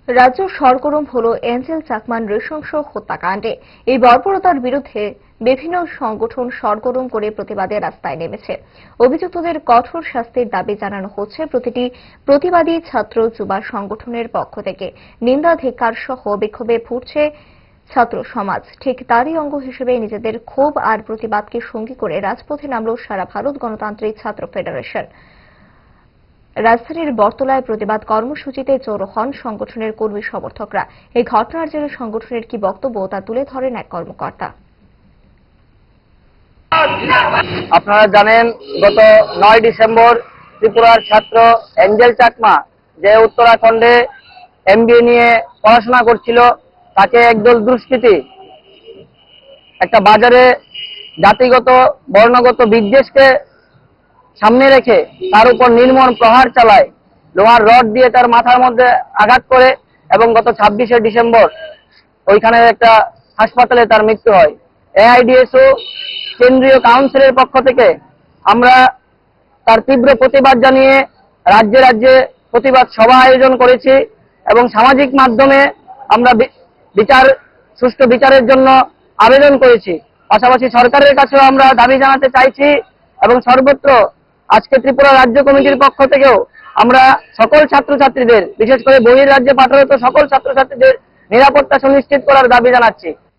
রাজ্য সরগরম হল এঞ্জেল চাকমা নৃশংস হত্যাকাণ্ডে। এই বর্বরতার বিরুদ্ধে বিভিন্ন সংগঠন সরগরম করে প্রতিবাদে রাস্তায় নেমেছে। অভিযুক্তদের কঠোর শাস্তির দাবি জানানো হচ্ছে প্রতিটি প্রতিবাদী ছাত্র যুবা সংগঠনের পক্ষ থেকে। নিন্দা ধিক্কার সহ বিক্ষোভে ফুটছে ছাত্র সমাজ। ঠিক তারই অঙ্গ হিসেবে নিজেদের ক্ষোভ আর প্রতিবাদকে সঙ্গী করে রাজপথে নামল সারা ভারত গণতান্ত্রিক ছাত্র ফেডারেশন। রাজধানীর বটতলায় প্রতিবাদ কর্মসূচিতে জড়ো হন সংগঠনের কর্মী সমর্থকরা। এই ঘটনার জেরে সংগঠনের কি বক্তব্য তা তুলে ধরেন এক কর্মকর্তা। আপনারা জানেন, গত 9 ডিসেম্বর ত্রিপুরার ছাত্র এঞ্জেল চাকমা, যে উত্তরাখণ্ডে এমবিএ নিয়ে পড়াশোনা করছিল, তাকে একদল দুষ্কৃতী একটা বাজারে জাতিগত বর্ণগত বিদ্বেষকে সামনে রেখে তার উপর নির্মম প্রহার চালায়। লোহার রড দিয়ে তার মাথার মধ্যে আঘাত করে এবং গত 26শে ডিসেম্বর ওইখানে একটা হাসপাতালে তার মৃত্যু হয়। এআইডিএসও কেন্দ্রীয় কাউন্সিলের পক্ষ থেকে আমরা তার তীব্র প্রতিবাদ জানিয়ে রাজ্যে রাজ্যে প্রতিবাদ সভা আয়োজন করেছি এবং সামাজিক মাধ্যমে আমরা সুষ্ঠু বিচারের জন্য আবেদন করেছি। পাশাপাশি সরকারের কাছেও আমরা দাবি জানাতে চাইছি এবং সর্বত্র আজকে ত্রিপুরা রাজ্য কমিটির পক্ষ থেকেও আমরা সকল ছাত্রছাত্রীদের, বিশেষ করে বহির রাজ্যে পাঠরত সকল ছাত্রছাত্রীদের নিরাপত্তা সুনিশ্চিত করার দাবি জানাচ্ছি।